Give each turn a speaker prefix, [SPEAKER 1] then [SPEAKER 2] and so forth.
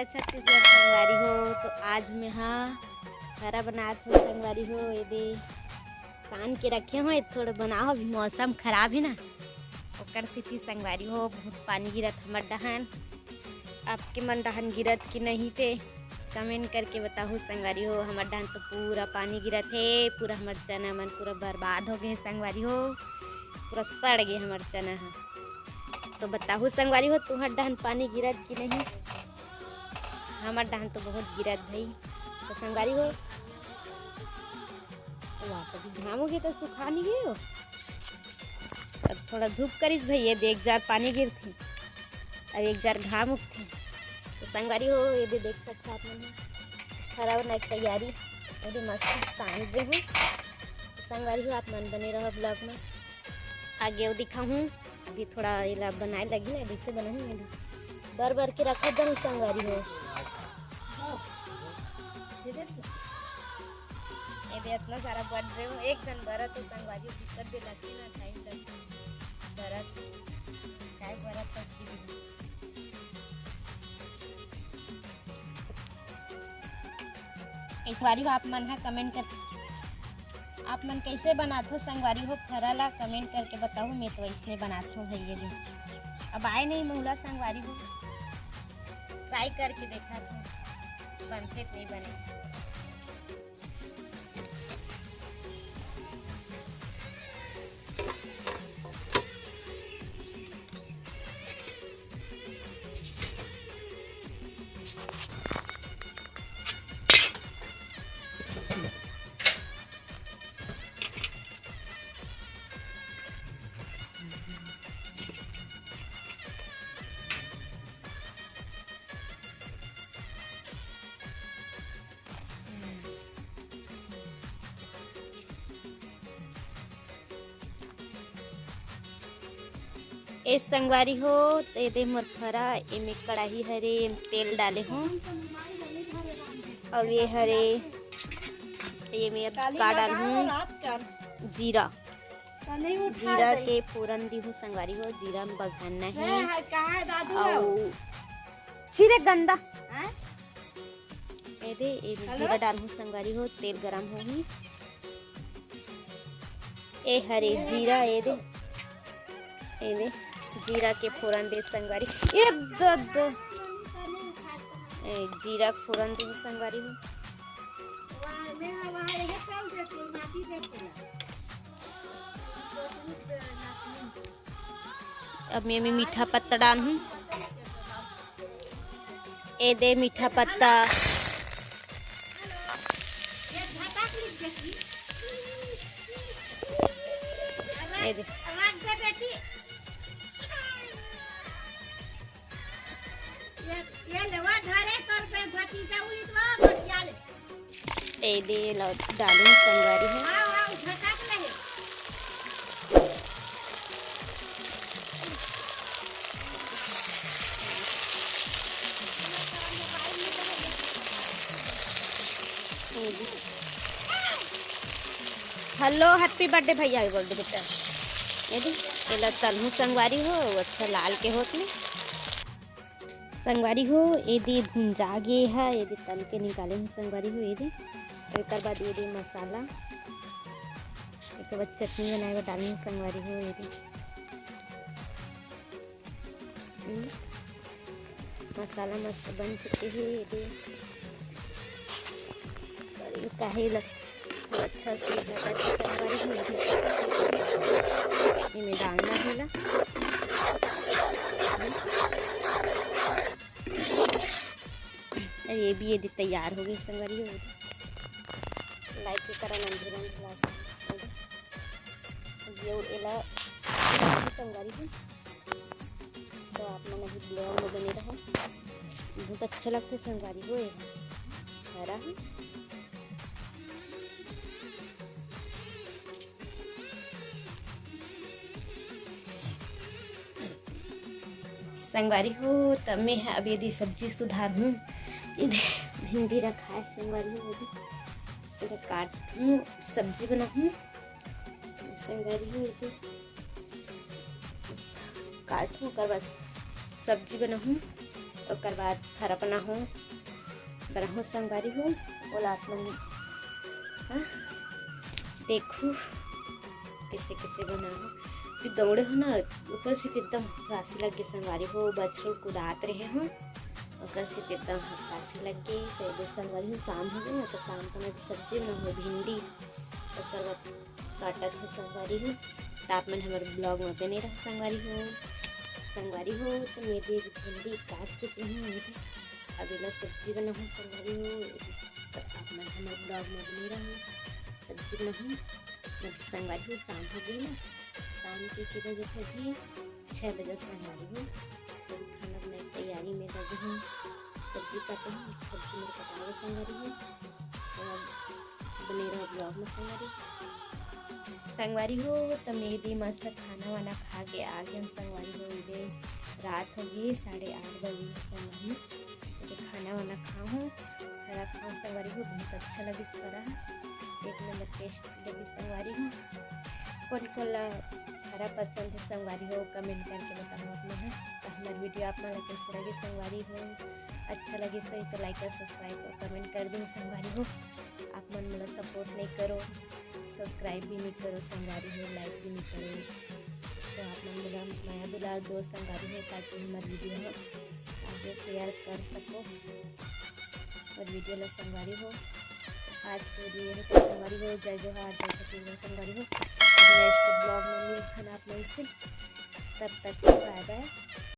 [SPEAKER 1] नमस्कार छत्तीसगढ़ संगवारी हो। तो आज मैं खाना बनात हो संगवारी हो। ये दे सान के रखे हो थोड़ा बनाओ। अभी मौसम खराब है ना, ओकर स्थिति संगवारी हो बहुत पानी गिरत हमर डहान। आपके मन डहान गिरत कि नहीं थे कमेंट करके बताओ संगवारी हो। हमर डहान तो पूरा पानी गिरत है, पूरा हमर चना मन पूरा बर्बाद हो गए संगवारी हो, पूरा सड़ गए हमर चना है। तो बताओ संगवारी हो तुम्हार डहान पानी गिरत कि नहीं। हमार डहान तो बहुत गिरत भाई। तो संगवारी हो कभी घाम हो गए तो सुखा नहीं गए हो। अब थोड़ा धूप करिस भाई, ये देख जार पानी गिरथे अब एक जार घाम उठथे। तो संगवारी हो ये भी देख सकते आप मन खरा बनाए की तैयारी ये मस्त सान दे हूँ। संगवारी हो आप मन बने रहो ब्लॉग में, आगे वो दिखाऊँ। अभी थोड़ा इला बनाए लगी ना, जैसे बनाऊँ बर बर के रखा दम संगवारी हो। ये इतना सारा बढ़ रहे हो एक जन बरत तो संगवारी दिक्कत भी लगती ना टाइम लगती बरत काय बरत इस बारी हो आप मन है कमेंट कर आप मन कैसे बनाते हो संगवारी हो फरा ला कमेंट करके बताओ। मैं तो इसमें बनाती हूँ भैया दिन अब आए नहीं मऊला संगवारी हो, ट्राई करके देखा था बनते नहीं बने। ए संगवारी हो तो ये मोर फरा एमे कढ़ाई हरे तेल डाले हूँ और ये हरे ये मैं का डाल हूँ जीरा। जीरा के फोरन दी हूँ संगवारी हो। जीरा में बघाना है और छिरे गंदा ये दे जीरा डाल हूँ संगवारी हो। तेल गरम होगी ए हरे जीरा ये दे जीरा के फोरन दे संगवारी जीरा फोरन दे संगवारी हो। अब मैं मीठा पत्ता डाल हूँ। ए दे मीठा पत्ता ए दे ए दे डालूं संगवारी है। हेलो हैप्पी बर्थडे भैया बोल दो बेटा। ये दे तलहूँ संगवारी हो अच्छा लाल के होत में संगवारी हो। ये दे भुंजा गे है ये दे तल के निकाले हूँ संगवारी हो। ये दे एक बाद ये दे मसाला एक बाद चटनी बनाएगा डालनी संगवारी हो। ये दे मसाला मस्त बन चुके हैं। ये दे काहे लग अच्छा से संगवारी हो इनमें डालना है। ये भी ये तैयार हो गई संगवारी हो। लाइट की तरह नंदी एला संगवारी हो। तो आप मन अभी ब्लॉग में बने रहो, बहुत अच्छा लगता है संगवारी हो। हरा है संगवारी हो। तब मैं अब यदि सब्जी सुधार हूँ। भिंडी रखा है संगवारी हो, इधर काट हूँ सब्जी बना हूँ संगवारी हो। काट हूँ कर बस सब्जी बनाऊँ ओकर बाद हरा बनाहूँ संगवारी हो बोला आप मन। हाँ देखू कैसे कैसे बनाओ। फिर दौड़े हो ना ऊपर से एकदम राशि लग गई संगवारी हो, बछरू कुदात रहे हो ओकर से एकदम राशि लग गई। तो ये संगवारी हो शाम हो गई ना, तो शाम को मैं सब्जी बनाऊँ भिंडी ओकर बाद काटत हो संगवारी हो। तो आप मन हमारे ब्लॉग में बने रहो संगवारी हो। तो मैं भी भिंडी काट चुकी हूँ, अभी मैं सब्जी बनाऊँ संगवारी हो। तो आप मन हमारे ब्लॉग में बने रहो, सब्जी बनाऊँ मैं संगवारी हो। शाम हो गई ना, शाम के बजे थे भी 6 बजे संगवारी हो। तो खाना बनाने की तैयारी में लगी हूँ, सब्जी काटे हूँ, सब्जी मेरे कटावे संगवारी हो। तो बने रहो ब्लॉग में संगवारी हो। तो मैं भी मस्त खाना वाना खा के आ गए संगवारी हो। ये रात हो गई 8:30 बजे संगवारी। तो खाना वाना खाऊँ संगवारी हो। बहुत अच्छा लगी खरा, एक नंबर टेस्ट लगी संगवारी हो। कौन कौन खरा पसंद है संगवारी हो कमेंट करके बताओ आप लोग। तो हमारी वीडियो आप मन कैसे लगी संगवारी हो, अच्छा लगे सही तो लाइक और सब्सक्राइब और कमेंट कर दूँ संगवारी हो। आप मन मतलब सपोर्ट नहीं करो, सब्सक्राइब भी नहीं करो संगवारी हो, लाइक भी नहीं करो। तो आप मन मेरा नया दुलार दो संगवारी हो, ताकि हमारी वीडियो हो आगे शेयर कर सको और वीडियो ला संगवारी हो। आज के लिए तो संगवारी हो, जय जोहार, जय छत्तीसगढ़ संगवारी हो। नेक्स्ट ब्लॉग में मिलते हैं आप लोग से, तब तक बाय बाय।